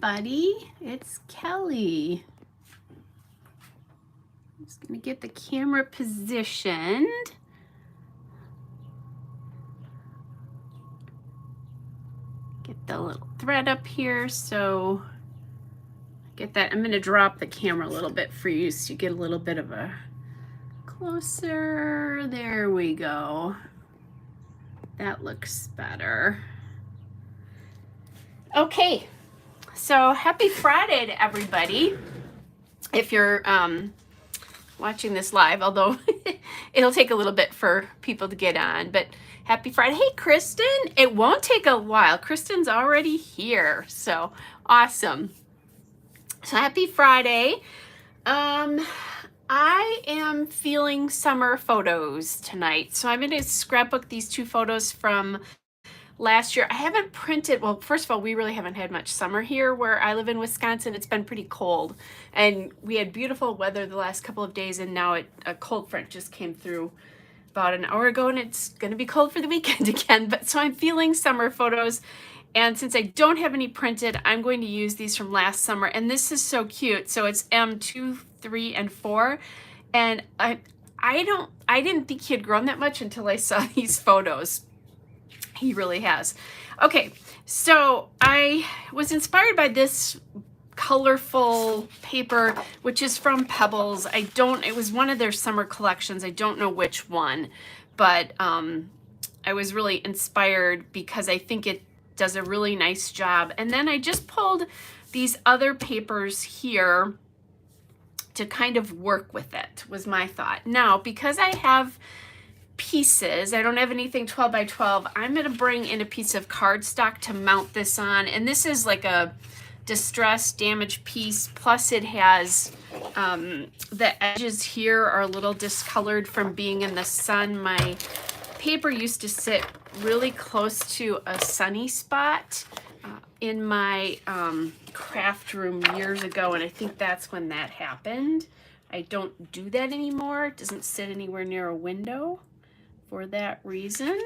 everybody. It's Kelly. I'm just going to get the camera positioned. Get the little thread up here so get that. I'm going to drop the camera a little bit for you so you get a little bit of a closer. There we go. That looks better. Okay, so happy Friday to everybody. If you're watching this live, although it'll take a little bit for people to get on, but happy Friday. Hey, Kristen, it won't take a while. Kristen's already here, so awesome. So happy Friday. I am feeling summer photos tonight, so I'm going to scrapbook these two photos from last year. I haven't printed, well, first of all, we really haven't had much summer here where I live in Wisconsin. It's been pretty cold, and we had beautiful weather the last couple of days, and now a cold front just came through about an hour ago, and it's going to be cold for the weekend again. But so I'm feeling summer photos, and since I don't have any printed, I'm going to use these from last summer, and this is so cute. So it's M2, 3, and 4, and I didn't think he had grown that much until I saw these photos. He really has. Okay, so I was inspired by this colorful paper, which is from Pebbles. It was one of their summer collections. I don't know which one, but I was really inspired because I think it does a really nice job. And then I just pulled these other papers here to kind of work with it, was my thought. Now, because I have pieces, I don't have anything 12 by 12, I'm going to bring in a piece of cardstock to mount this on, and this is like a distressed damaged piece, plus it has the edges here are a little discolored from being in the sun. My paper used to sit really close to a sunny spot in my craft room years ago, and I think that's when that happened. I don't do that anymore. It doesn't sit anywhere near a window for that reason.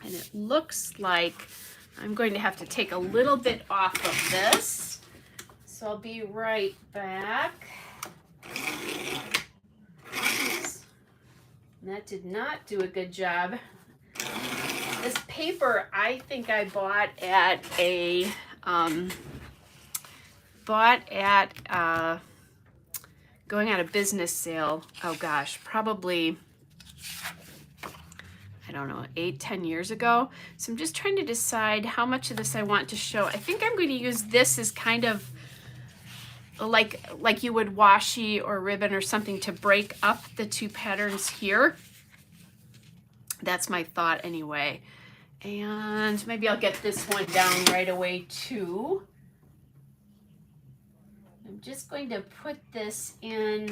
And it looks like I'm going to have to take a little bit off of this. So I'll be right back. Oops. That did not do a good job. This paper I think I bought at a going out of business sale. Oh gosh, probably, I don't know, 8-10 years ago. So I'm just trying to decide how much of this I want to show. I think I'm going to use this as kind of like you would washi or ribbon or something to break up the two patterns here. That's my thought anyway. And maybe I'll get this one down right away too. I'm just going to put this in.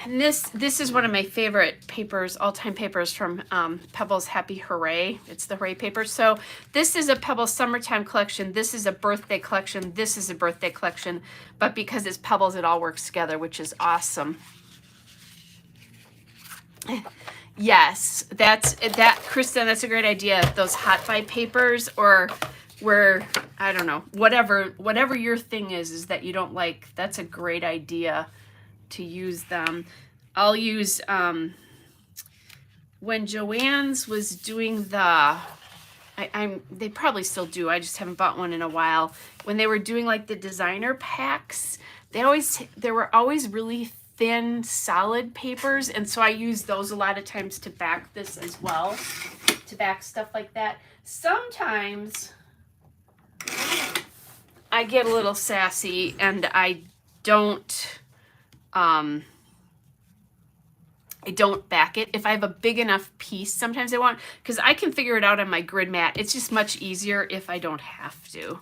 And this is one of my favorite papers, all-time papers from Pebbles Happy Hooray. It's the Hooray paper. So this is a Pebbles summertime collection. This is a birthday collection. This is a birthday collection. But because it's Pebbles, it all works together, which is awesome. Yes, Kristen, that's a great idea. Those hot buy papers, or where, I don't know, whatever your thing is that you don't like, that's a great idea to use them. I'll use, when Joann's was doing they probably still do, I just haven't bought one in a while. When they were doing like the designer packs, there were always really thin, solid papers, and so I use those a lot of times to back this as well, to back stuff like that. Sometimes I get a little sassy and I don't back it. If I have a big enough piece, sometimes I want, because I can figure it out on my grid mat. It's just much easier if I don't have to.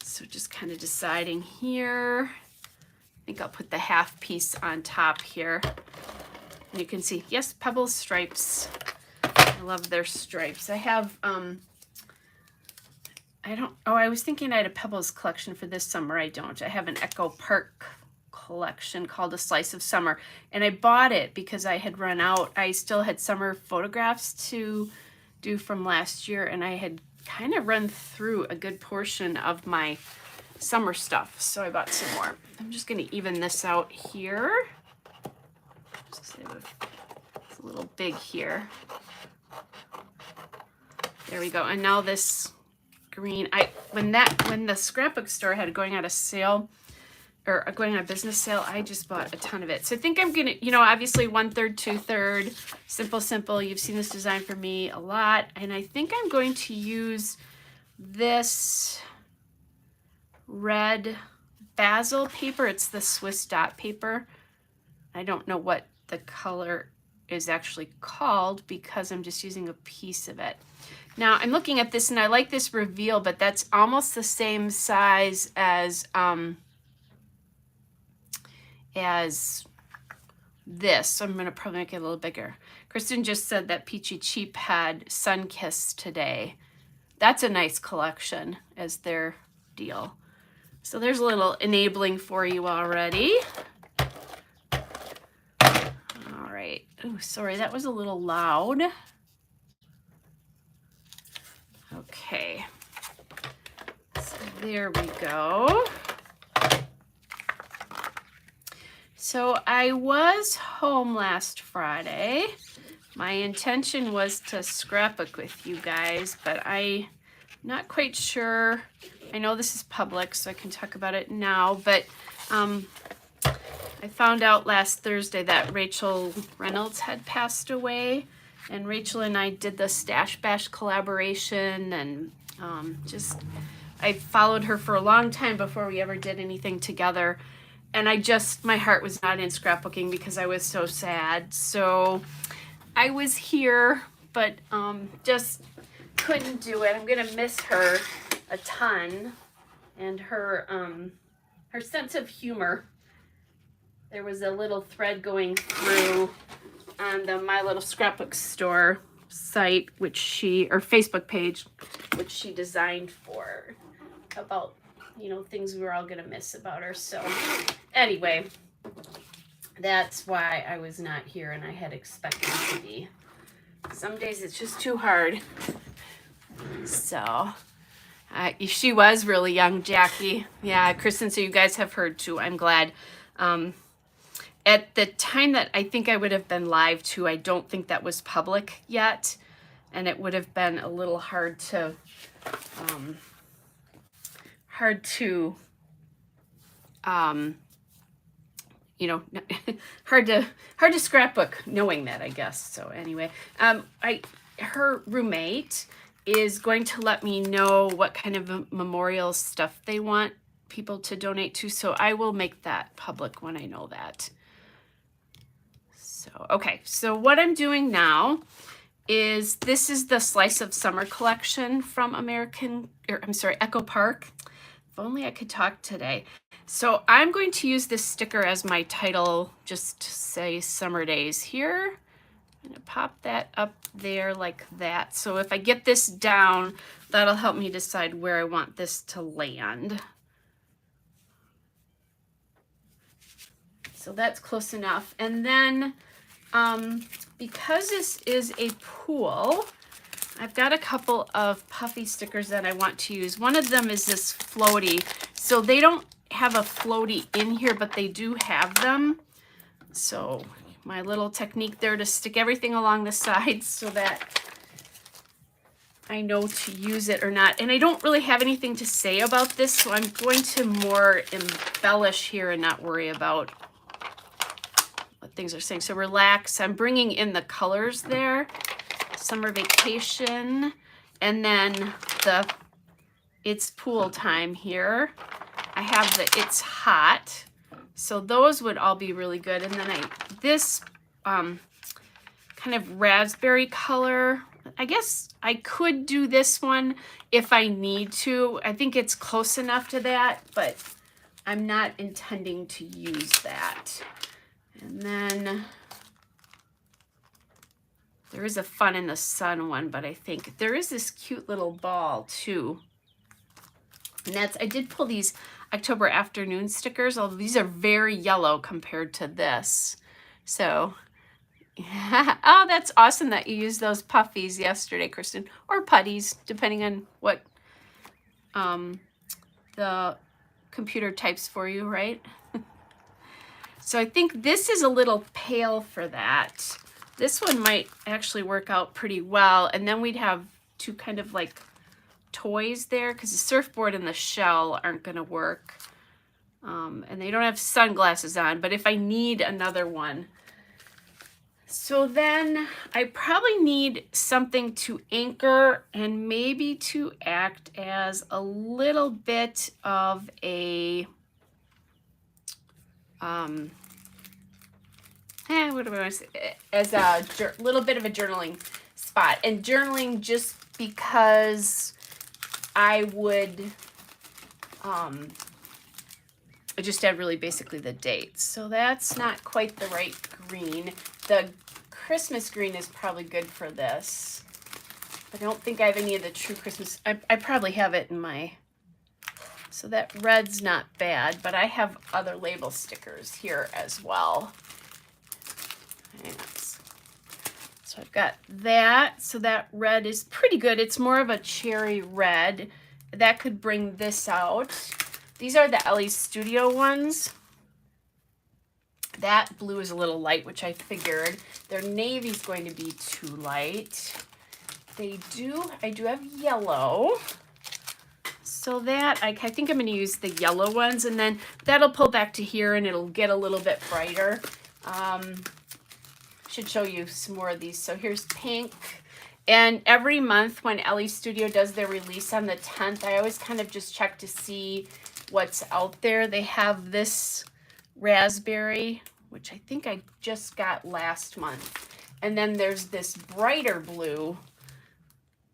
So just kind of deciding here. I think I'll put the half piece on top here. And you can see, yes, Pebbles stripes. I love their stripes. I have, I was thinking I had a Pebbles collection for this summer. I don't. I have an Echo Park collection called A Slice of Summer. And I bought it because I had run out. I still had summer photographs to do from last year, and I had kind of run through a good portion of my summer stuff. So I bought some more. I'm just going to even this out here. It's a little big here. There we go. And now this green, when the scrapbook store had going out of sale, or going on a business sale, I just bought a ton of it. So I think I'm gonna, obviously 1/3, 2/3, simple. You've seen this design from me a lot. And I think I'm going to use this red basil paper. It's the Swiss dot paper. I don't know what the color is actually called because I'm just using a piece of it. Now I'm looking at this and I like this reveal, but that's almost the same size as this, so I'm going to probably make it a little bigger. Kristen just said that Peachy Cheap had Sunkissed today. That's a nice collection as their deal. So there's a little enabling for you already. All right. Oh, sorry, that was a little loud. Okay. So there we go. So I was home last Friday. My intention was to scrapbook with you guys, but I'm not quite sure. I know this is public, so I can talk about it now, but I found out last Thursday that Rachel Reynolds had passed away, and Rachel and I did the Stash Bash collaboration, and I followed her for a long time before we ever did anything together. And my heart was not in scrapbooking because I was so sad. So I was here, but just couldn't do it. I'm gonna miss her a ton, and her sense of humor. There was a little thread going through on the My Little Scrapbook Store site, or Facebook page, which she designed for, about things we were all gonna miss about her. So anyway, that's why I was not here, and I had expected to be. Some days it's just too hard. So she was really young, Jackie. Yeah, Kristen, so you guys have heard too. I'm glad. At the time that I think I would have been live too, I don't think that was public yet, and it would have been a little hard to hard to scrapbook knowing that, I guess. So anyway, her roommate is going to let me know what kind of memorial stuff they want people to donate to, so I will make that public when I know that. So okay, so what I'm doing now is, this is the Slice of Summer collection from Echo Park. If only I could talk today. So I'm going to use this sticker as my title, just to say Summer Days here. I'm gonna pop that up there like that. So if I get this down, that'll help me decide where I want this to land. So that's close enough. And then because this is a pool, I've got a couple of puffy stickers that I want to use. One of them is this floaty. So they don't have a floaty in here, but they do have them. So my little technique there to stick everything along the sides so that I know to use it or not. And I don't really have anything to say about this, so I'm going to more embellish here and not worry about what things are saying. So relax. I'm bringing in the colors there. Summer Vacation, and then the It's Pool Time here. I have the It's Hot, so those would all be really good. And then this kind of raspberry color, I guess I could do this one if I need to. I think it's close enough to that, but I'm not intending to use that. And then there is a Fun in the Sun one, but I think there is this cute little ball too. And I did pull these October Afternoon stickers, although these are very yellow compared to this. So Oh, that's awesome that you used those puffies yesterday, Kristen, or putties, depending on what the computer types for you, right? So I think this is a little pale for that. This one might actually work out pretty well. And then we'd have two kind of like toys there because the surfboard and the shell aren't going to work. And they don't have sunglasses on, but if I need another one. So then I probably need something to anchor and maybe to act as a little bit of a, what do I want to say? As a little bit of a journaling spot. And journaling just because I would, I just add really basically the dates. So that's not quite the right green. The Christmas green is probably good for this. I don't think I have any of the true Christmas. I probably have it in my, so that red's not bad, but I have other label stickers here as well. So I've got that. So that red is pretty good. It's more of a cherry red. That could bring this out. These are the Ellie Studio ones. That blue is a little light, which I figured. Their navy's going to be too light. I do have yellow. So that, I think I'm going to use the yellow ones, and then that'll pull back to here and it'll get a little bit brighter. Should show you some more of these. So here's pink. And every month when Ellie Studio does their release on the 10th, I always kind of just check to see what's out there. They have this raspberry, which I think I just got last month. And then there's this brighter blue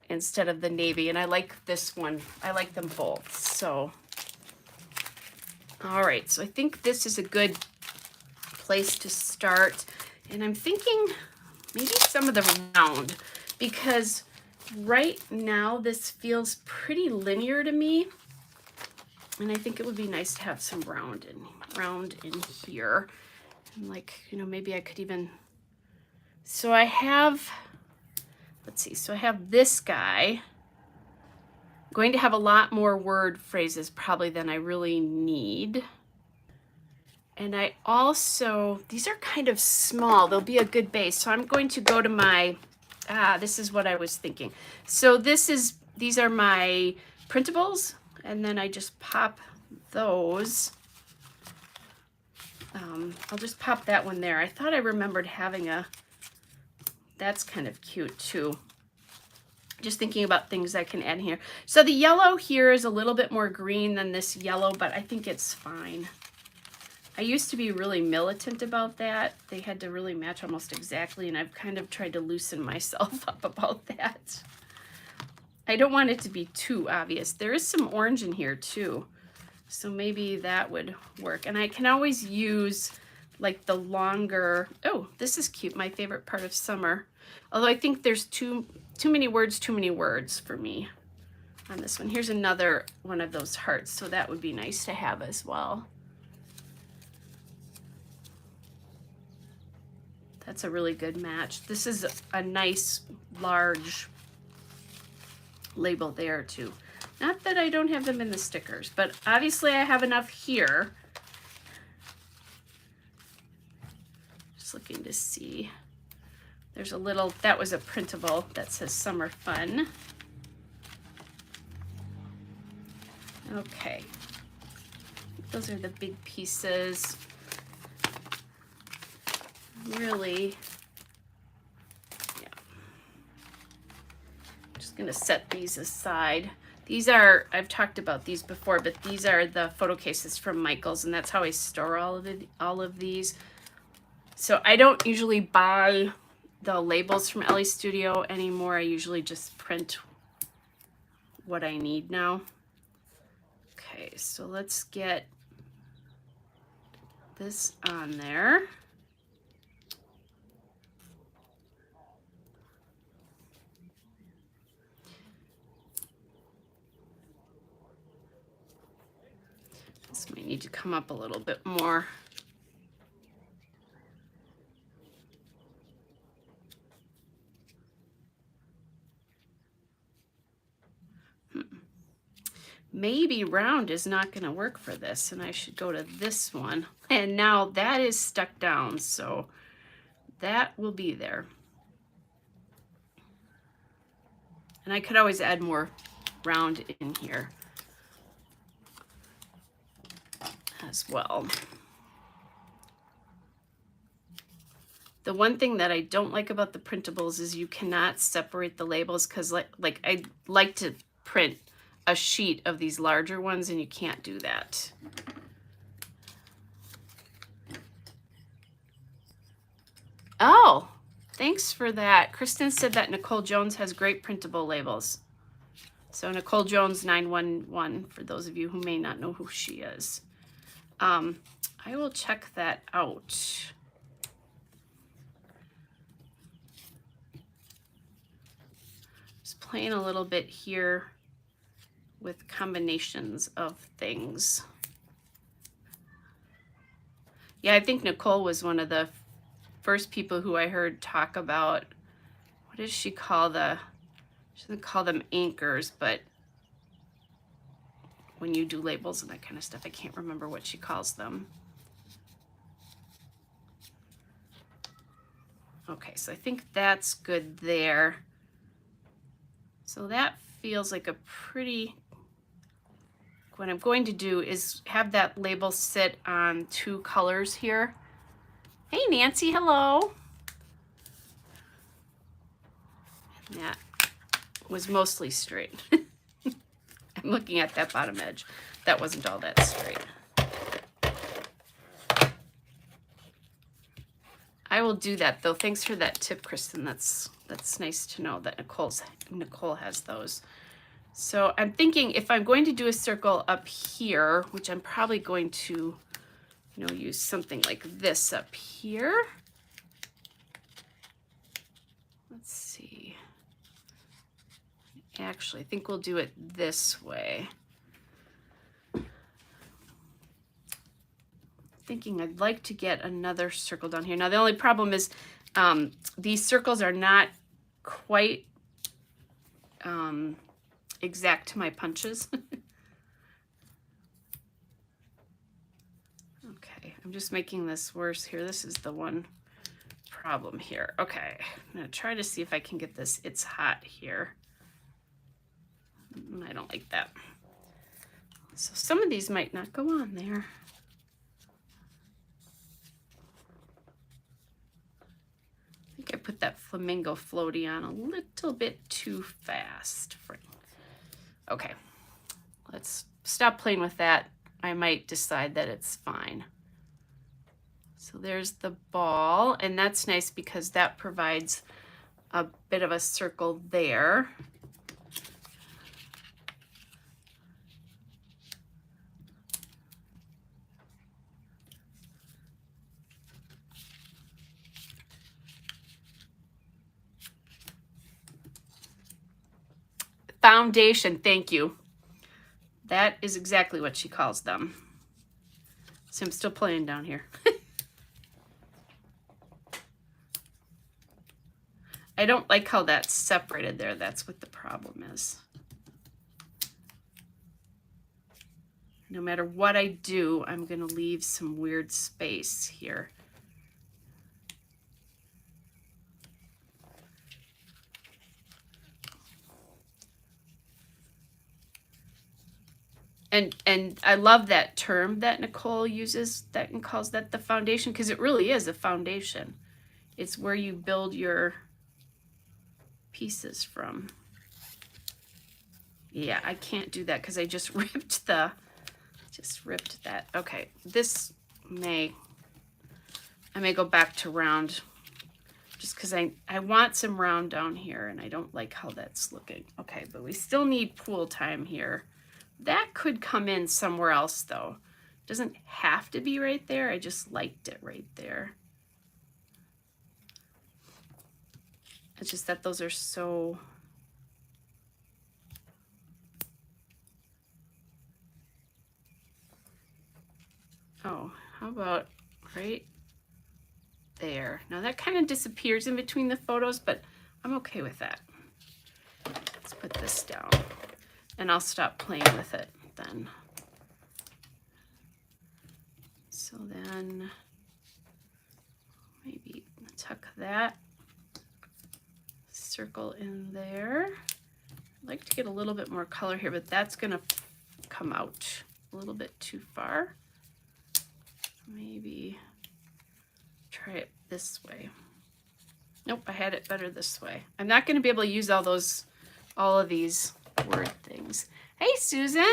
instead of the navy. And I like this one. I like them both. So, all right. So I think this is a good place to start. And I'm thinking maybe some of the round, because right now this feels pretty linear to me. And I think it would be nice to have some round in here. And like, you know, maybe I could even, so I have, let's see, so I have this guy. I'm going to have a lot more word phrases probably than I really need. And I also, these are kind of small. They'll be a good base. So I'm going to go to my, this is what I was thinking. So these are my printables. And then I just pop those. I'll just pop that one there. I thought I remembered having that's kind of cute too. Just thinking about things I can add here. So the yellow here is a little bit more green than this yellow, but I think it's fine. I used to be really militant about that. They had to really match almost exactly, and I've kind of tried to loosen myself up about that. I don't want it to be too obvious. There is some orange in here too, so maybe that would work. And I can always use like the longer, oh, this is cute, my favorite part of summer. Although I think there's too many words for me on this one. Here's another one of those hearts, so that would be nice to have as well. That's a really good match. This is a nice large label there too. Not that I don't have them in the stickers, but obviously I have enough here. Just looking to see. There's a little, that was a printable that says summer fun. Okay. Those are the big pieces. Really, yeah. I'm just gonna set these aside. These are, I've talked about these before, but these are the photo cases from Michaels, and that's how I store all of these. So I don't usually buy the labels from Ellie Studio anymore. I usually just print what I need now. Okay, so let's get this on there. This might need to come up a little bit more. maybe round is not going to work for this, and I should go to this one. And now that is stuck down, so that will be there. And I could always add more round in here as well. The one thing that I don't like about the printables is you cannot separate the labels, because like I like to print a sheet of these larger ones and you can't do that. Oh, thanks for that. Kristen said that Nicole Jones has great printable labels. So Nicole Jones 911, for those of you who may not know who she is. I will check that out. Just playing a little bit here with combinations of things. Yeah, I think Nicole was one of the first people who I heard talk about, what does she call she doesn't call them anchors, but when you do labels and that kind of stuff, I can't remember what she calls them. Okay, so I think that's good there. So that feels like a pretty, what I'm going to do is have that label sit on 2 colors here. Hey Nancy, hello. And that was mostly straight. I'm looking at that bottom edge. That wasn't all that straight. I will do that though. Thanks for that tip, Kristen. That's nice to know that Nicole has those. So I'm thinking if I'm going to do a circle up here, which I'm probably going to, use something like this up here. Let's see. Actually, I think we'll do it this way. Thinking I'd like to get another circle down here. Now the only problem is these circles are not quite exact to my punches. Okay, I'm just making this worse here. This is the one problem here. Okay, I'm gonna try to see if I can get this. It's hot here. I don't like that. So some of these might not go on there. I think I put that flamingo floaty on a little bit too fast. Okay, let's stop playing with that. I might decide that it's fine. So there's the ball, and that's nice because that provides a bit of a circle there. Foundation, thank you. That is exactly what she calls them. So I'm still playing down here. I don't like how that's separated there. That's what the problem is. No matter what I do, I'm going to leave some weird space here. And I love that term that Nicole uses that and calls that the foundation, because it really is a foundation. It's where you build your pieces from. Yeah, I can't do that because I just ripped that. Okay, I may go back to round just because I want some round down here and I don't like how that's looking. Okay, but we still need pool time here. That could come in somewhere else though. Doesn't have to be right there. I just liked it right there. It's just that those are so... Oh, how about right there? Now that kind of disappears in between the photos, but I'm okay with that. Let's put this down and I'll stop playing with it. then. So then maybe tuck that circle in there. I'd like to get a little bit more color here, but that's gonna come out a little bit too far. Maybe try it this way. Nope, I had it better this way. I'm not gonna be able to use all of these word things. Hey, Susan,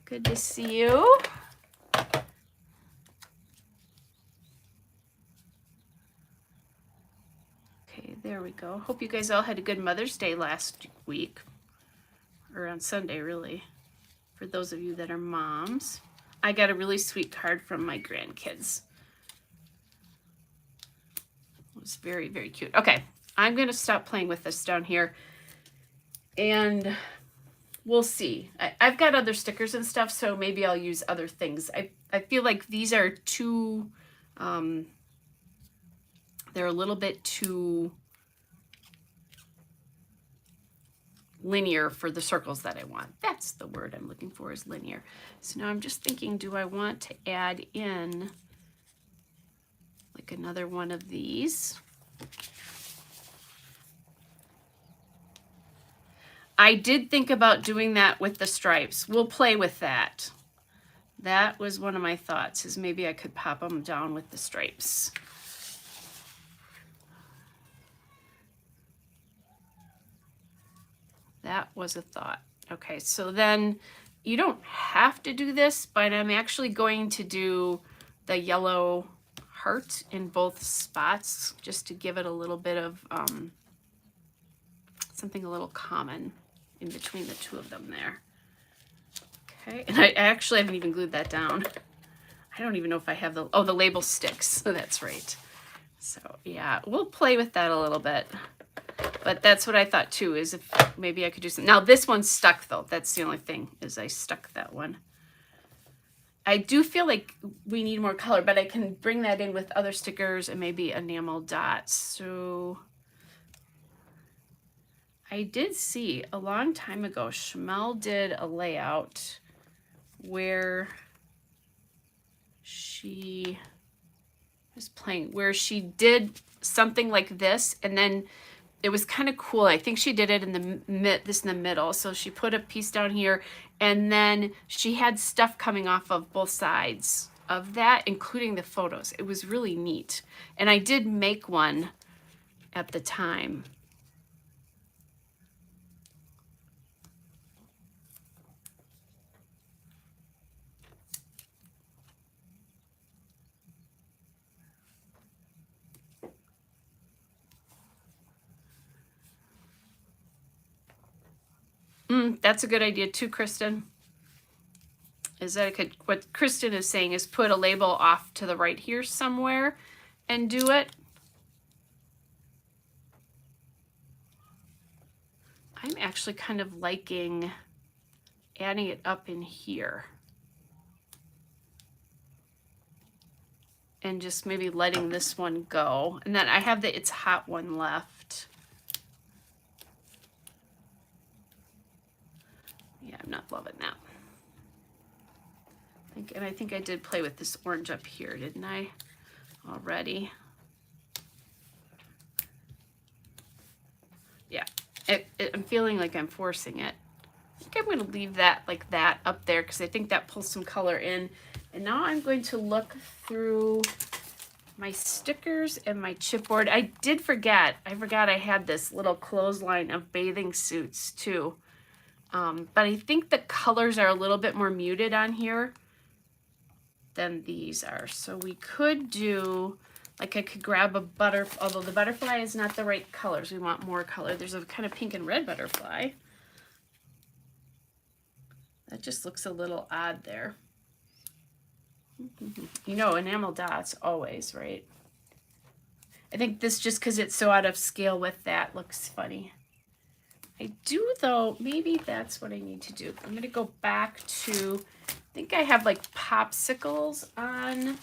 good to see you. Okay, there we go. Hope you guys all had a good Mother's Day last week, or on Sunday, really, for those of you that are moms. I got a really sweet card from my grandkids. It was very, very cute. Okay, I'm going to stop playing with this down here, and we'll see. I've got other stickers and stuff, so maybe I'll use other things. I feel like these are too, they're a little bit too linear for the circles that I want. That's the word I'm looking for, is linear. So now I'm just thinking, do I want to add in like another one of these? I did think about doing that with the stripes. We'll play with that. That was one of my thoughts, is maybe I could pop them down with the stripes. That was a thought. Okay, so then you don't have to do this, but I'm actually going to do the yellow heart in both spots just to give it a little bit of something a little common in between the two of them there. Okay, and I actually haven't even glued that down. I don't even know if I have the, oh, the label sticks. So that's right. So yeah, we'll play with that a little bit. But that's what I thought too, is if maybe I could do some. Now this one's stuck though. That's the only thing, is I stuck that one. I do feel like we need more color, but I can bring that in with other stickers and maybe enamel dots. So I did see a long time ago, Shmel did a layout where she was playing, where she did something like this, and then it was kind of cool. I think she did it in the middle. So she put a piece down here, and then she had stuff coming off of both sides of that, including the photos. It was really neat. And I did make one at the time. That's a good idea too, Kristen. Is that I could, what Kristen is saying is put a label off to the right here somewhere and do it. I'm actually kind of liking adding it up in here. And just maybe letting this one go. And then I have the It's Hot one left. Yeah, I'm not loving that. And I think I did play with this orange up here, didn't I? Already. Yeah, I'm feeling like I'm forcing it. I think I'm going to leave that like that up there because I think that pulls some color in. And now I'm going to look through my stickers and my chipboard. I forgot I had this little clothesline of bathing suits too. But I think the colors are a little bit more muted on here than these are. So we could do, like I could grab a butterfly, although the butterfly is not the right colors. We want more color. There's a kind of pink and red butterfly. That just looks a little odd there. You know, enamel dots always, right? I think this, just because it's so out of scale with that, looks funny. I do though, maybe that's what I need to do. I'm gonna go back to, I think I have like popsicles on.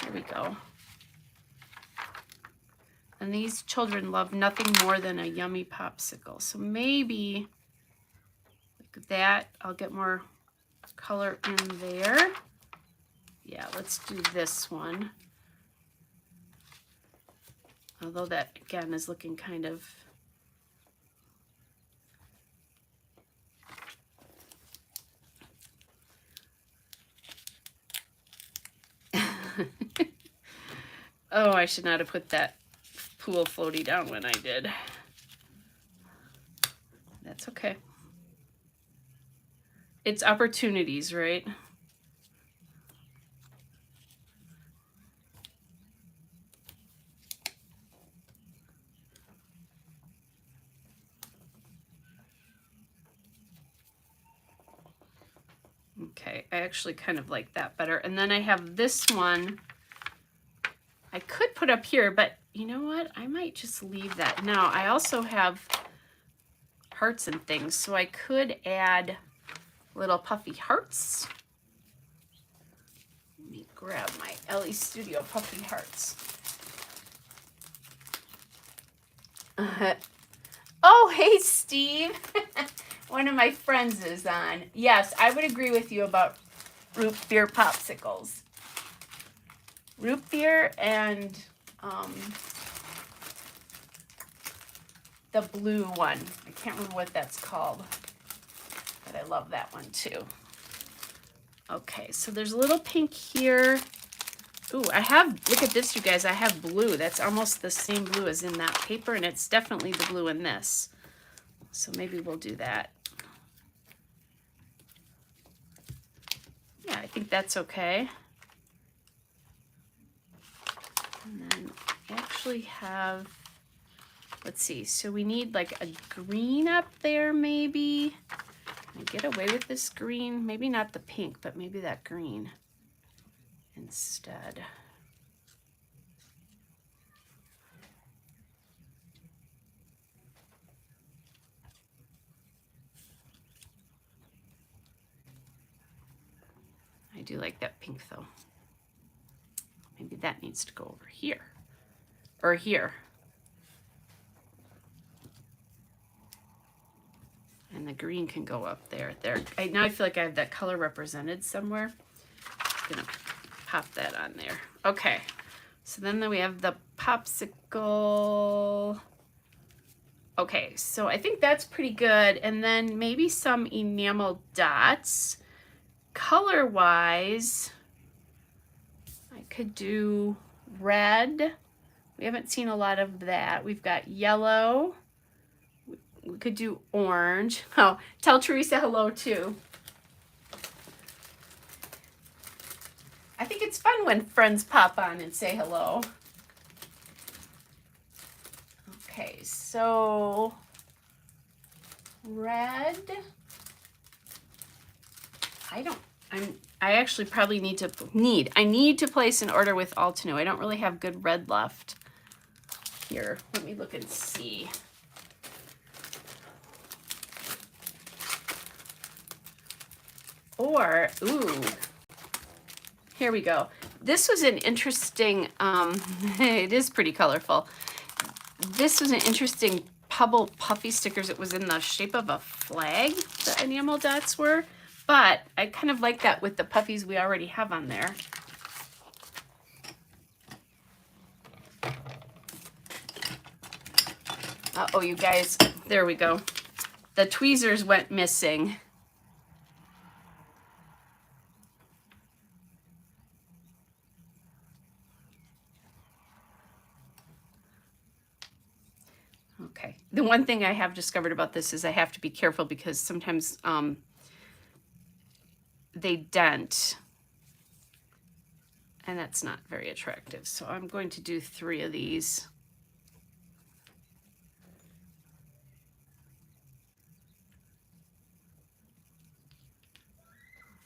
Here we go. And these children love nothing more than a yummy popsicle. So maybe like that. I'll get more color in there. Yeah, let's do this one. Although that, again, is looking kind of... Oh, I should not have put that pool floaty down when I did. That's okay. It's opportunities, right? Okay, I actually kind of like that better. And then I have this one I could put up here, but you know what? I might just leave that. Now, I also have hearts and things, so I could add little puffy hearts. Let me grab my Ellie Studio puffy hearts. Oh, hey, Steve. One of my friends is on. Yes, I would agree with you about root beer popsicles. Root beer and the blue one. I can't remember what that's called, but I love that one too. Okay, so there's a little pink here. Ooh, I have, look at this, you guys. I have blue. That's almost the same blue as in that paper, and it's definitely the blue in this. So maybe we'll do that. Yeah, I think that's okay. And then I actually have, let's see, so we need like a green up there maybe. Can I get away with this green? Maybe not the pink, but maybe that green instead. I do like that pink though. Maybe that needs to go over here or here. And the green can go up there. Now I feel like I have that color represented somewhere. I'm gonna pop that on there. Okay, so then we have the popsicle. Okay, so I think that's pretty good. And then maybe some enamel dots. Color-wise, I could do red. We haven't seen a lot of that. We've got yellow. We could do orange. Oh, tell Teresa hello too. I think it's fun when friends pop on and say hello. Okay, so red. I actually probably need to place an order with Altenew. I don't really have good red left. Here, let me look and see. Or, ooh, here we go. This was an interesting, it is pretty colorful. This was an interesting Pebble Puffy stickers. It was in the shape of a flag, the enamel dots were. But I kind of like that with the puffies we already have on there. Uh-oh, you guys, there we go. The tweezers went missing. Okay, the one thing I have discovered about this is I have to be careful because sometimes they dent, and that's not very attractive. So I'm going to do 3 of these.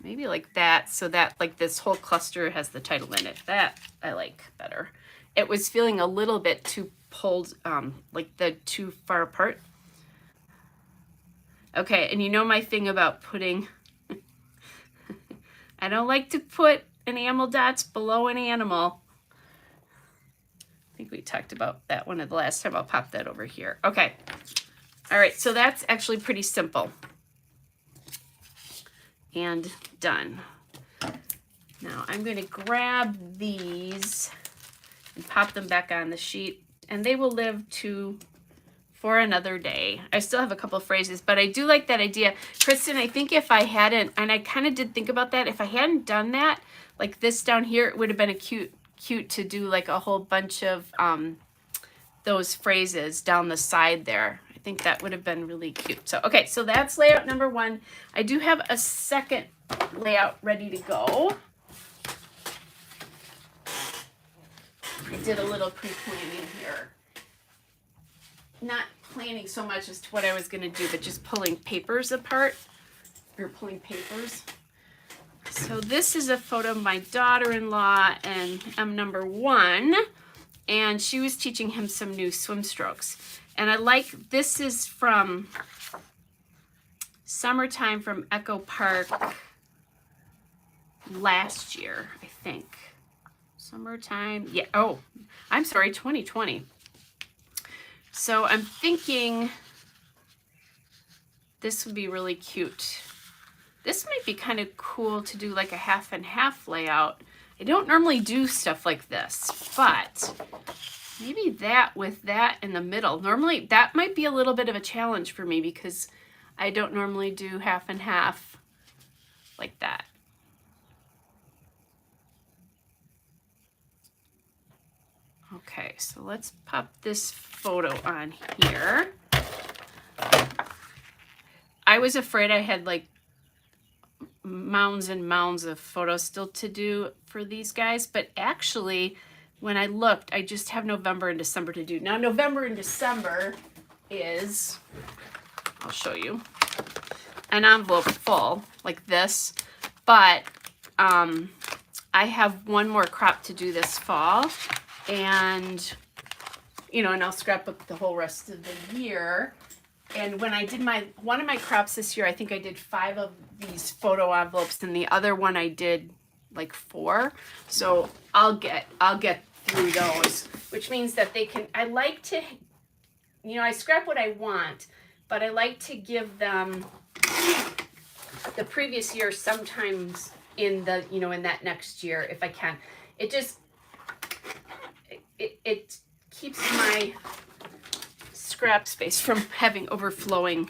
Maybe like that, so that like this whole cluster has the title in it. That I like better. It was feeling a little bit too pulled, like the too far apart. Okay, and you know my thing about putting, I don't like to put enamel dots below an animal. I think we talked about that one of the last time. I'll pop that over here. Okay, all right, so that's actually pretty simple. and done. Now I'm going to grab these and pop them back on the sheet, and they will live for another day. I still have a couple of phrases, but I do like that idea. Kristen, I think if I hadn't, and I kind of did think about that, if I hadn't done that, like this down here, it would have been a cute to do like a whole bunch of those phrases down the side there. I think that would have been really cute. So, okay, so that's layout number 1. I do have a second layout ready to go. I did a little pre-planning here. Not planning so much as to what I was going to do, but just pulling papers apart, or pulling papers. So this is a photo of my daughter-in-law and I'm number 1, and she was teaching him some new swim strokes. And I like, this is from Summertime from Echo Park last year, I think. Summertime, yeah, oh, I'm sorry, 2020. So I'm thinking this would be really cute. This might be kind of cool to do like a half and half layout. I don't normally do stuff like this, but maybe that with that in the middle. Normally that might be a little bit of a challenge for me because I don't normally do half and half like that. Okay, so let's pop this photo on here. I was afraid I had like mounds and mounds of photos still to do for these guys, but actually when I looked, I just have November and December to do. Now November and December is, I'll show you, an envelope full like this, but I have one more crop to do this fall, and you know, and I'll scrapbook the whole rest of the year. And when I did one of my crops this year, I think I did 5 of these photo envelopes, and the other one I did like 4. So I'll get through those, which means that they can, I like to, you know, I scrap what I want, but I like to give them the previous year sometimes in the, you know, in that next year if I can. It just, it keeps my scrap space from having overflowing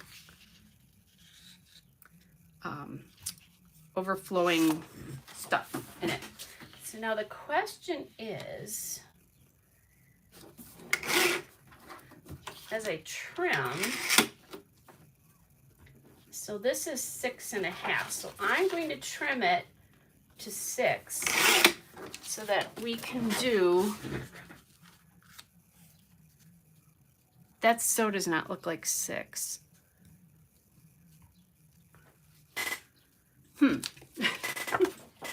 stuff in it. So now the question is, as I trim, so this is 6.5, so I'm going to trim it to 6 so that we can do, that so does not look like 6. Hold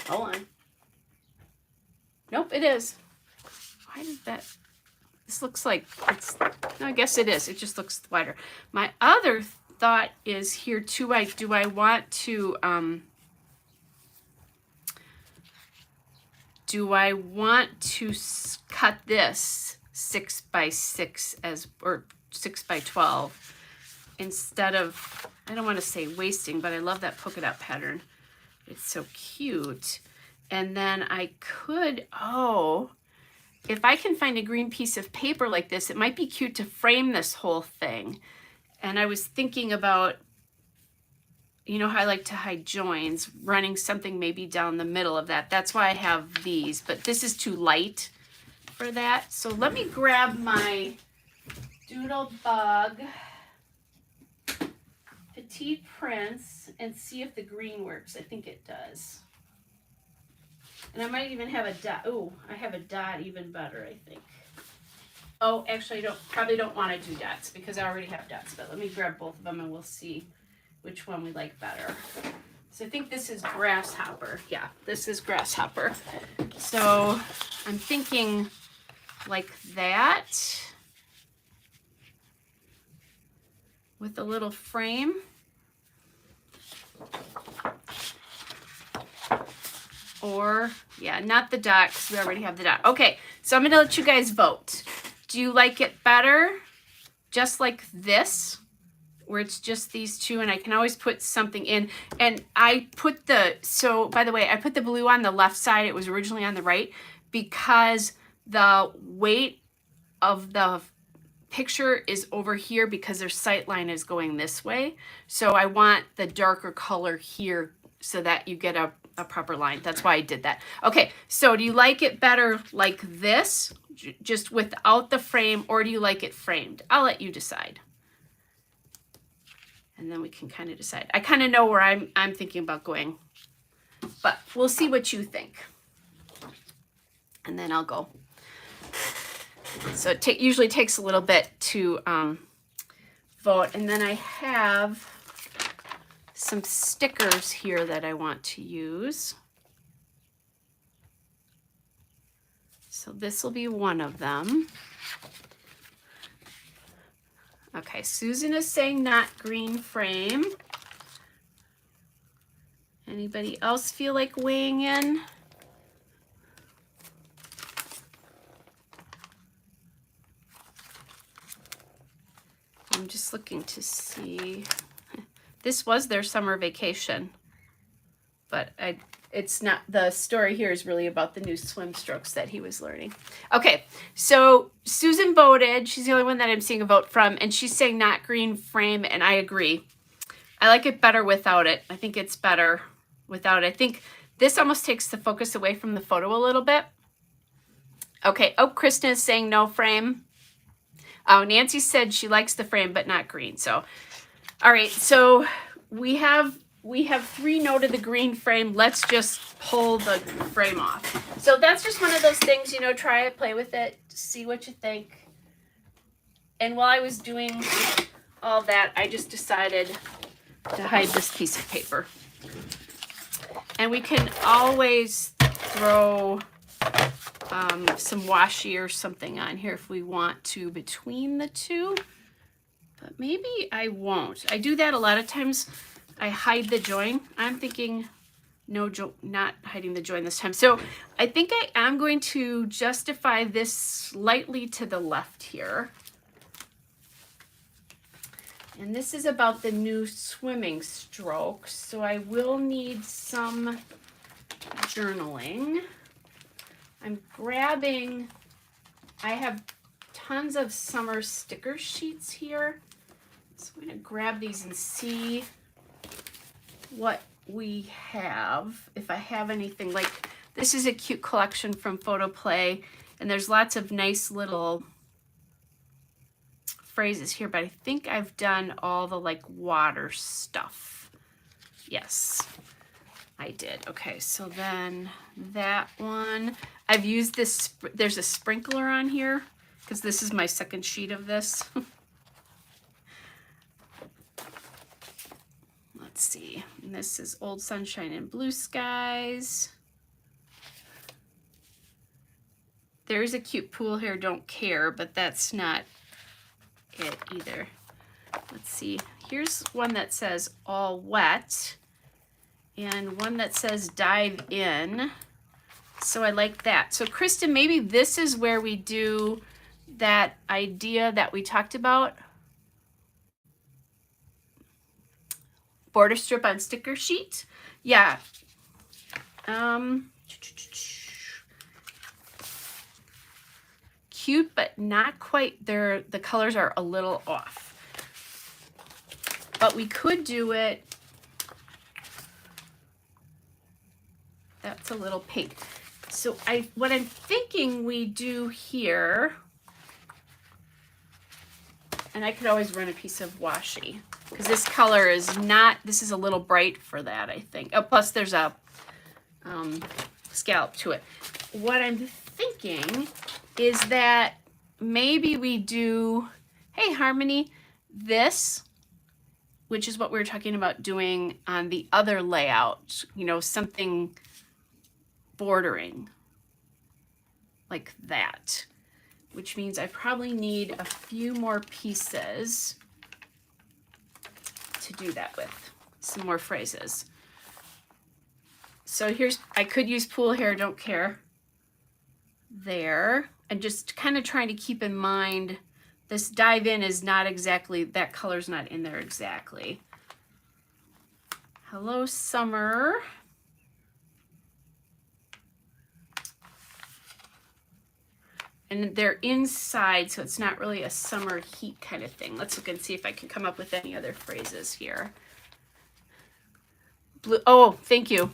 on. Nope, it is. Why did that? This looks like it's, no, I guess it is. It just looks wider. My other thought is here too, do I want to cut this 6 by 6 or 6 by 12 instead of, I don't want to say wasting, but I love that polka dot pattern. It's so cute. And then I could, if I can find a green piece of paper like this, it might be cute to frame this whole thing. And I was thinking about, you know how I like to hide joins, running something maybe down the middle of that. That's why I have these, but this is too light for that. So let me grab my Doodle Bug Petite Prince and see if the green works. I think it does. And I might even have a dot. Oh, I have a dot even better, I think. Oh, actually, I probably don't want to do dots because I already have dots, but let me grab both of them and we'll see which one we like better. So I think this is Grasshopper. Yeah, this is Grasshopper. So I'm thinking like that with a little frame. Or, yeah, not the dot because we already have the dot. Okay, so I'm going to let you guys vote. Do you like it better just like this? where it's just these two, and I can always put something in. And I put so by the way, I put the blue on the left side. It was originally on the right because the weight of the picture is over here because their sight line is going this way. So I want the darker color here so that you get a proper line. That's why I did that. Okay, so do you like it better like this, just without the frame, or do you like it framed? I'll let you decide. And then we can kind of decide. I kind of know where I'm thinking about going, but we'll see what you think. And then I'll go. So it usually takes a little bit to vote. And then I have some stickers here that I want to use. So this will be one of them. Okay, Susan is saying not green frame. Anybody else feel like weighing in? I'm just looking to see. This was their summer vacation, but it's not, the story here is really about the new swim strokes that he was learning. Okay, so Susan voted. She's the only one that I'm seeing a vote from, and she's saying not green frame, and I agree. I like it better without it. I think it's better without it. I think this almost takes the focus away from the photo a little bit. Okay, oh, Kristen is saying no frame. Oh, Nancy said she likes the frame, but not green. So, all right, so we have 3 no to the green frame. Let's just pull the frame off. So that's just one of those things, you know, try it, play with it, see what you think. And while I was doing all that, I just decided to hide this piece of paper. And we can always throw some washi or something on here if we want to between the two, but maybe I won't. I do that a lot of times. I hide the join. I'm thinking not hiding the join this time. So I think I am going to justify this slightly to the left here. And this is about the new swimming strokes. So I will need some journaling. I'm grabbing, I have tons of summer sticker sheets here. So I'm going to grab these and see what we have. If I have anything, like this is a cute collection from Photo Play, and there's lots of nice little phrases here, but I think I've done all the like water stuff. Yes, I did. Okay, so then that one, I've used this, there's a sprinkler on here because this is my second sheet of this. Let's see, and this is Old Sunshine and Blue Skies. There's a cute pool here, don't care, but that's not it either. Let's see, here's one that says all wet and one that says dive in. So I like that. So Kristen, maybe this is where we do that idea that we talked about. Border strip on sticker sheet. Yeah. Cute, but not quite there. The colors are a little off. But we could do it. That's a little pink. So what I'm thinking we do here, and I could always run a piece of washi because this color is not, this is a little bright for that, I think. Oh, plus there's a scallop to it. What I'm thinking is that maybe we do, hey Harmony, this, which is what we were talking about doing on the other layout, you know, something bordering like that, which means I probably need a few more pieces to do that with, some more phrases. So here's, I could use pool hair, don't care there, and just kind of trying to keep in mind this Dive In is not exactly, that color's not in there exactly. Hello, Summer. And they're inside, so it's not really a summer heat kind of thing. Let's look and see if I can come up with any other phrases here. Blue, oh, thank you.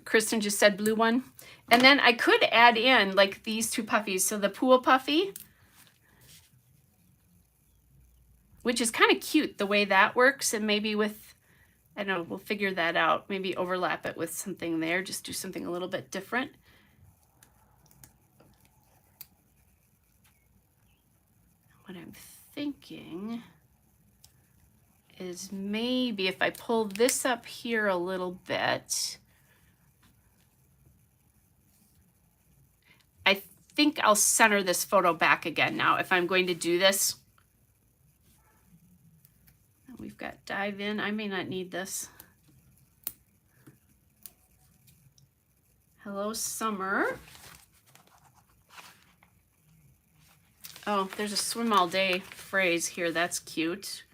Kristen just said blue one. And then I could add in like these two puffies. So the pool puffy, which is kind of cute the way that works. And maybe with, I don't know, we'll figure that out. Maybe overlap it with something there. Just do something a little bit different. What I'm thinking is maybe if I pull this up here a little bit, I think I'll center this photo back again now if I'm going to do this. We've got Dive In. I may not need this. Hello, Summer. Oh, there's a swim all day phrase here. That's cute.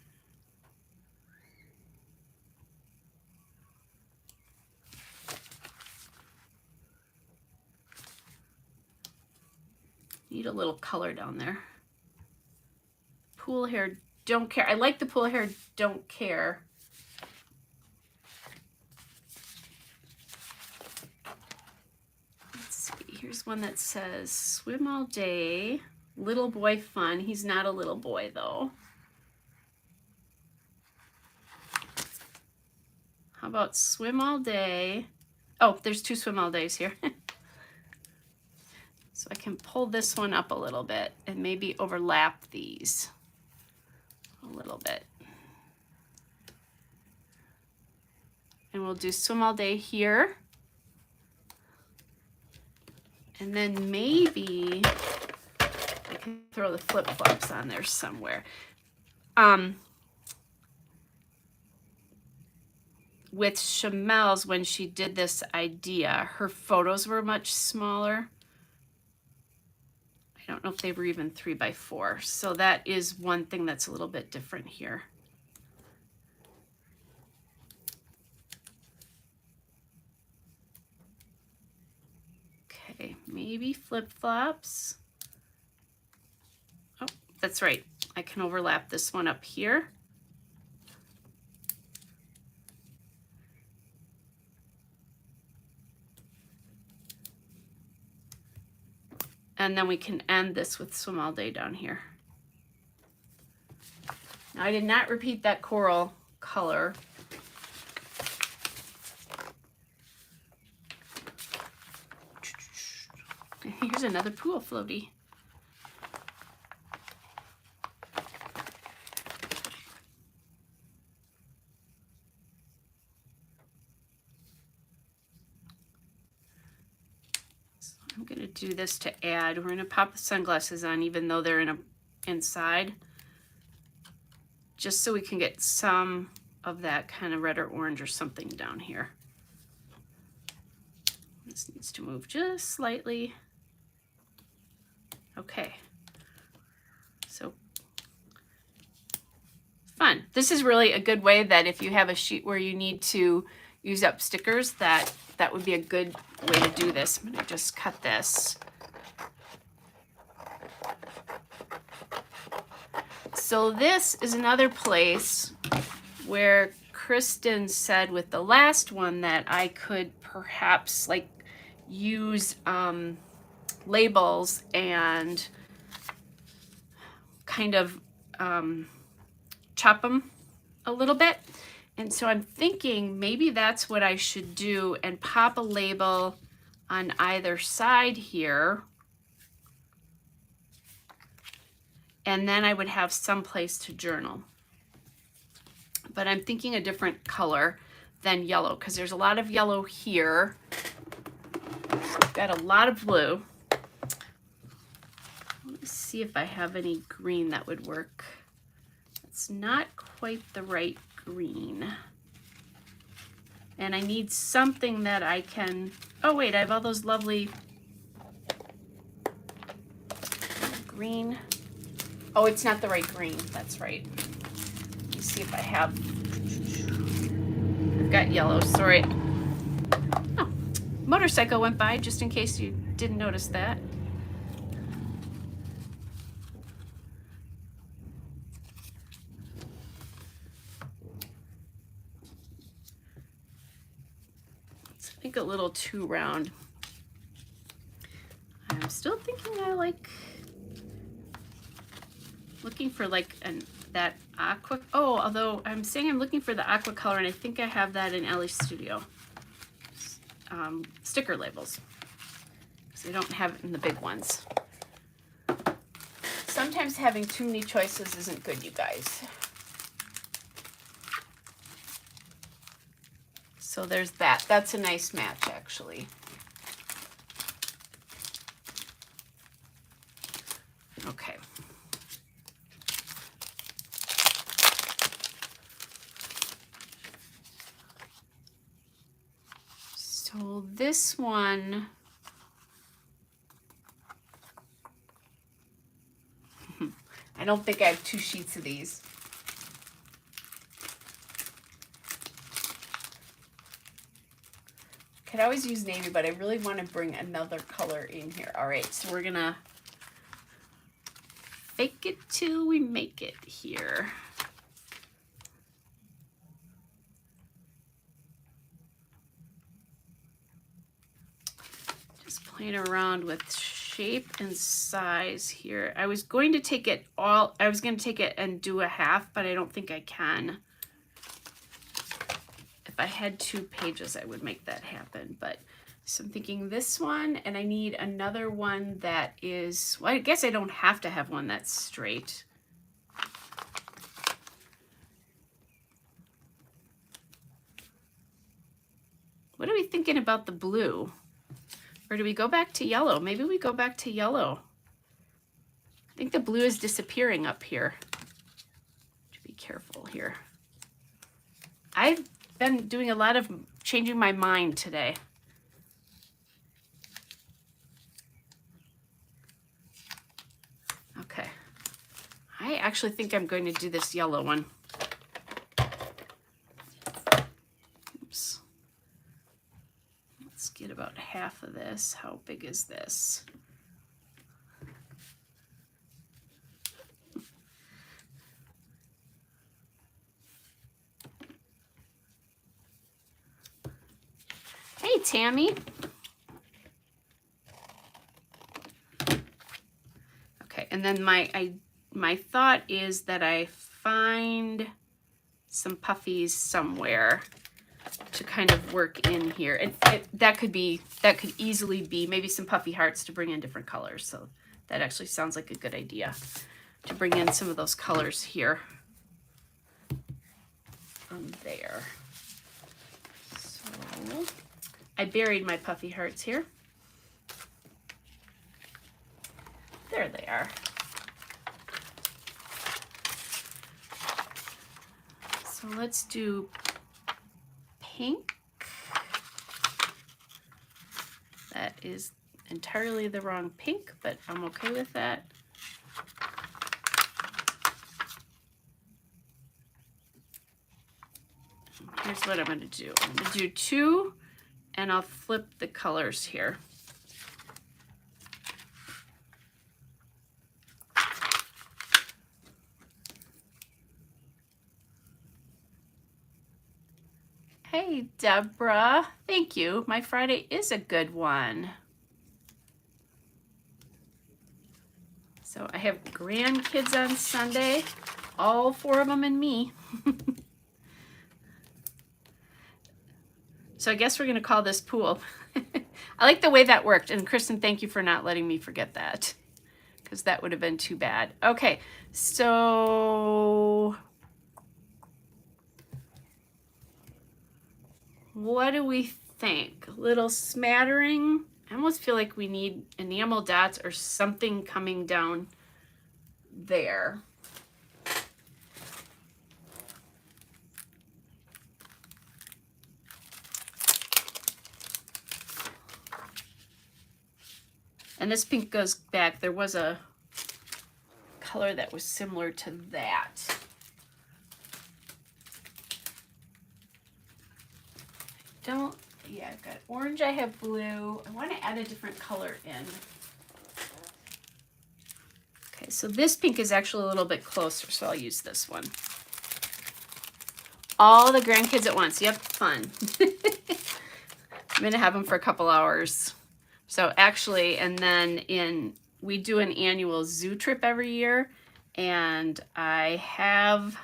Need a little color down there. Pool hair, don't care. I like the pool hair, don't care. Let's see, here's one that says swim all day, little boy fun. He's not a little boy though. How about swim all day? Oh, there's two swim all days here. So I can pull this one up a little bit and maybe overlap these a little bit. And we'll do swim all day here. And then maybe I can throw the flip-flops on there somewhere. With Chamel's, when she did this idea, her photos were much smaller. I don't know if they were even 3x4. So that is one thing that's a little bit different here. Okay, maybe flip-flops. Oh, that's right. I can overlap this one up here. And then we can end this with swim all day down here. Now I did not repeat that coral color. Here's another pool floaty. I'm going to do this to add. We're going to pop the sunglasses on even though they're inside, just so we can get some of that kind of red or orange or something down here. This needs to move just slightly. Okay. So fun. This is really a good way that if you have a sheet where you need to use up stickers, that would be a good way to do this. I'm going to just cut this. So this is another place where Kristen said with the last one that I could perhaps like use labels and kind of chop them a little bit. And so I'm thinking maybe that's what I should do and pop a label on either side here. And then I would have some place to journal. But I'm thinking a different color than yellow because there's a lot of yellow here. I've got a lot of blue. Let me see if I have any green that would work. It's not quite the right green. And I need something that I can, oh wait, I have all those lovely green. Oh, it's not the right green. That's right. Let me see if I have. I've got yellow. Sorry. Oh, motorcycle went by, just in case you didn't notice that. It's, I think, a little too round. I'm still thinking I like looking for like that aqua. Oh, although I'm saying I'm looking for the aqua color, and I think I have that in Ellie Studio. Sticker labels, because I don't have it in the big ones. Sometimes having too many choices isn't good, you guys. So there's that. That's a nice match, actually. Okay. So this one, I don't think I have 2 sheets of these. Could always use navy, but I really want to bring another color in here. All right, so we're gonna fake it till we make it here. Just playing around with shape and size here. I was going to take it and do a half, but I don't think I can. If I had 2 pages, I would make that happen. But so I'm thinking this one, and I need another one that is, well, I guess I don't have to have one that's straight. What are we thinking about the blue? Or do we go back to yellow? Maybe we go back to yellow. I think the blue is disappearing up here. To be careful here. I've been doing a lot of changing my mind today. Okay. I actually think I'm going to do this yellow one. Oops. Let's get about half of this. How big is this? Hey, Tammy. Okay, and then my thought is that I find some puffies somewhere to kind of work in here. And that could easily be maybe some puffy hearts to bring in different colors. So that actually sounds like a good idea, to bring in some of those colors here from there. So I buried my puffy hearts here. There they are. So let's do pink. That is entirely the wrong pink, but I'm okay with that. Here's what I'm going to do. I'm going to do 2, and I'll flip the colors here. Hey, Deborah. Thank you. My Friday is a good one. So I have grandkids on Sunday, all 4 of them and me. So I guess we're going to call this pool. I like the way that worked. And Kristen, thank you for not letting me forget that, because that would have been too bad. Okay, so what do we think? A little smattering? I almost feel like we need enamel dots or something coming down there. And this pink goes back. There was a color that was similar to that. Yeah, I've got orange, I have blue. I want to add a different color in. Okay, so this pink is actually a little bit closer, so I'll use this one. All the grandkids at once. Yep, fun. I'm going to have them for a couple hours. So actually, and then we do an annual zoo trip every year, and I have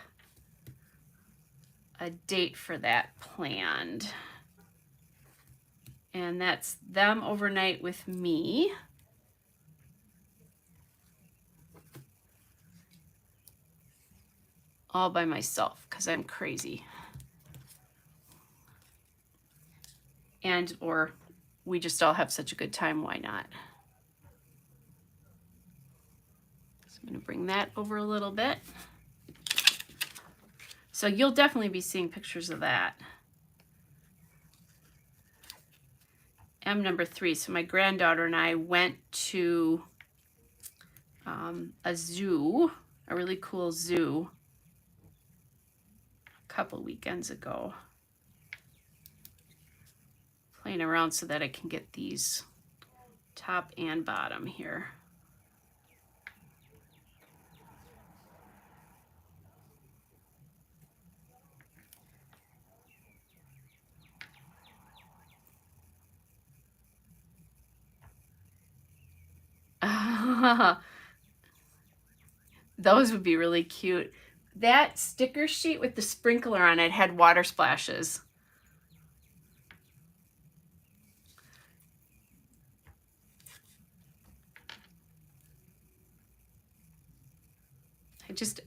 a date for that planned. And that's them overnight with me. All by myself, because I'm crazy. Or we just all have such a good time, why not? So I'm going to bring that over a little bit. So you'll definitely be seeing pictures of that. M number 3. So my granddaughter and I went to a zoo, a really cool zoo, a couple weekends ago. Playing around so that I can get these top and bottom here. Those would be really cute. That sticker sheet with the sprinkler on it had water splashes.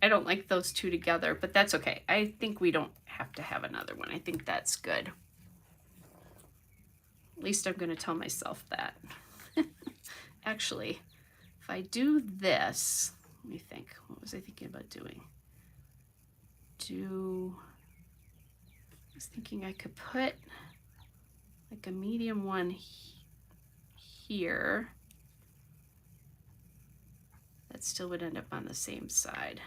I don't like those two together, but that's okay. I think we don't have to have another one. I think that's good. At least I'm going to tell myself that. Actually, if I do this, let me think. What was I thinking about doing? I was thinking I could put like a medium one here. That still would end up on the same side.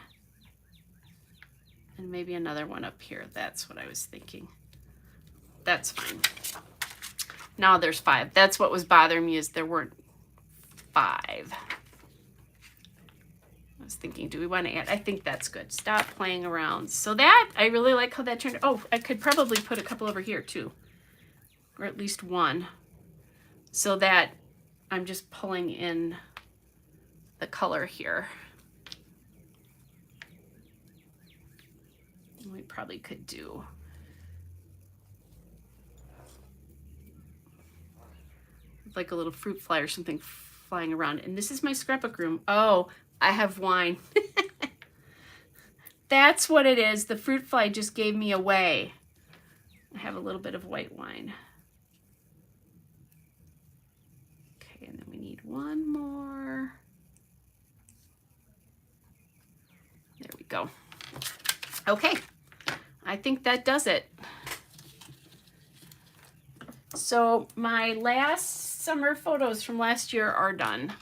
And maybe another one up here. That's what I was thinking. That's fine. Now there's 5. That's what was bothering me, is there weren't 5. I was thinking, do we want to add? I think that's good. Stop playing around. So that, I really like how that turned. Oh, I could probably put a couple over here too. Or at least one. So that I'm just pulling in the color here. We probably could do like a little fruit fly or something flying around. And this is my scrapbook room. Oh, I have wine. That's what it is. The fruit fly just gave me away. I have a little bit of white wine. Okay, and then we need one more. There we go. Okay, I think that does it. So my last summer photos from last year are done.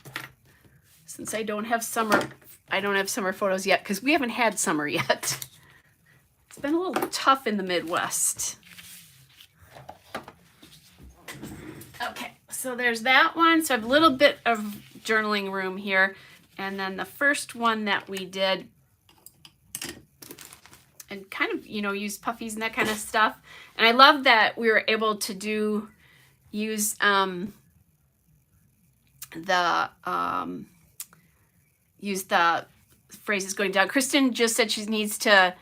Since I don't have summer photos yet because we haven't had summer yet. It's been a little tough in the Midwest. Okay, so there's that one. So I have a little bit of journaling room here. And then the first one that we did, and kind of, use puffies and that kind of stuff. And I love that we were able to use the phrases going down. Kristen just said she needs to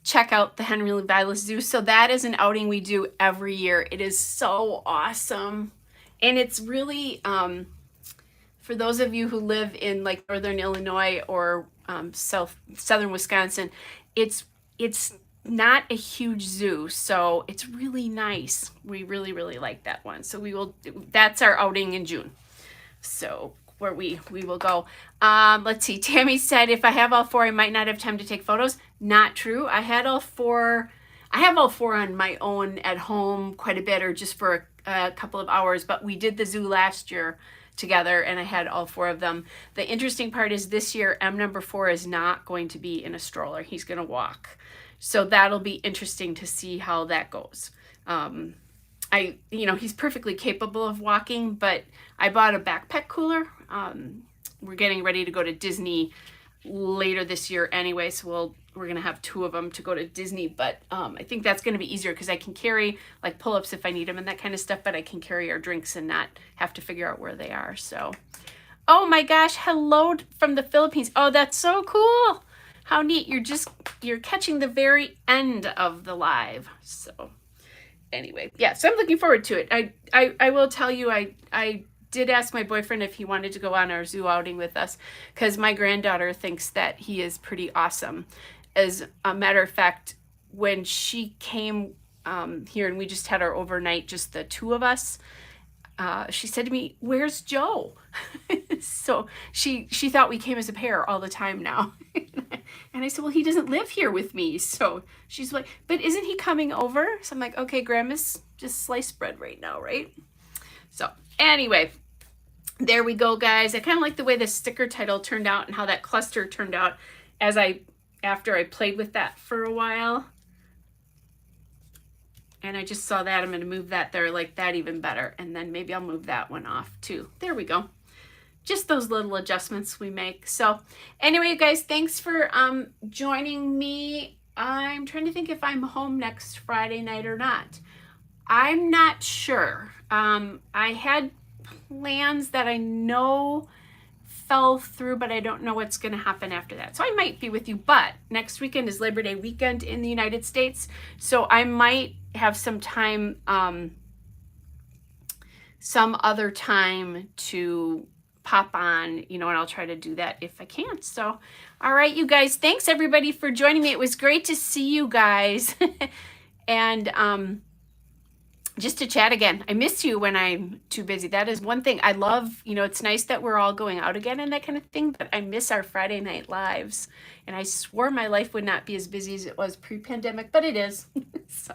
check out the Henry Vilas Zoo. So that is an outing we do every year. It is so awesome. And it's really, for those of you who live in like Northern Illinois or southern Wisconsin, it's not a huge zoo, so it's really nice. We really, really like that one. So that's our outing in June. So where we will go. Let's see. Tammy said, if I have all 4, I might not have time to take photos. Not true. I had all 4. I have all 4 on my own at home quite a bit, or just for a couple of hours, but we did the zoo last year together, and I had all 4 of them. The interesting part is this year, M number 4 is not going to be in a stroller. He's going to walk. So that'll be interesting to see how that goes. He's perfectly capable of walking, but I bought a backpack cooler. We're getting ready to go to Disney later this year anyway, so we're gonna have 2 of them to go to Disney, but I think that's gonna be easier because I can carry like pull-ups if I need them and that kind of stuff, but I can carry our drinks and not have to figure out where they are. So, oh my gosh, hello from the Philippines. Oh, that's so cool. How neat. You're catching the very end of the live. So anyway, yeah, so I'm looking forward to it. I will tell you, I did ask my boyfriend if he wanted to go on our zoo outing with us because my granddaughter thinks that he is pretty awesome. As a matter of fact, when she came here and we just had our overnight, just the 2 of us, she said to me, "Where's Joe?" So she thought we came as a pair all the time now. And I said, "Well, he doesn't live here with me." So she's like, "But isn't he coming over?" So I'm like, "Okay, Grandma's just sliced bread right now, right?" So anyway, there we go, guys. I kind of like the way the sticker title turned out and how that cluster turned out after I played with that for a while. And I just saw that. I'm going to move that there, like that even better. And then maybe I'll move that one off too. There we go. Just those little adjustments we make. So anyway, you guys, thanks for joining me. I'm trying to think if I'm home next Friday night or not. I'm not sure. I had plans that I know fell through, but I don't know what's going to happen after that. So I might be with you, but next weekend is Labor Day weekend in the United States. So I might have some time, some other time to pop on, and I'll try to do that if I can. So, all right, you guys, thanks everybody for joining me. It was great to see you guys. And, just to chat again. I miss you when I'm too busy. That is one thing I love. It's nice that we're all going out again and that kind of thing, but I miss our Friday night lives. And I swore my life would not be as busy as it was pre-pandemic, but it is. So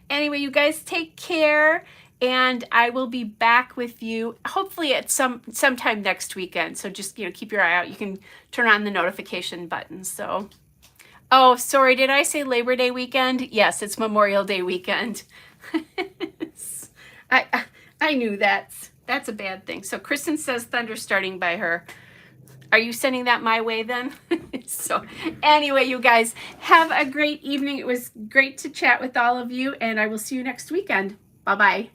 anyway, you guys take care, and I will be back with you hopefully at sometime next weekend. So just, keep your eye out. You can turn on the notification button. So, oh, sorry, did I say Labor Day weekend? Yes, it's Memorial Day weekend. I knew that's a bad thing. So Kristen says thunder starting by her. Are you sending that my way then? So anyway, you guys, have a great evening. It was great to chat with all of you, and I will see you next weekend. Bye-bye.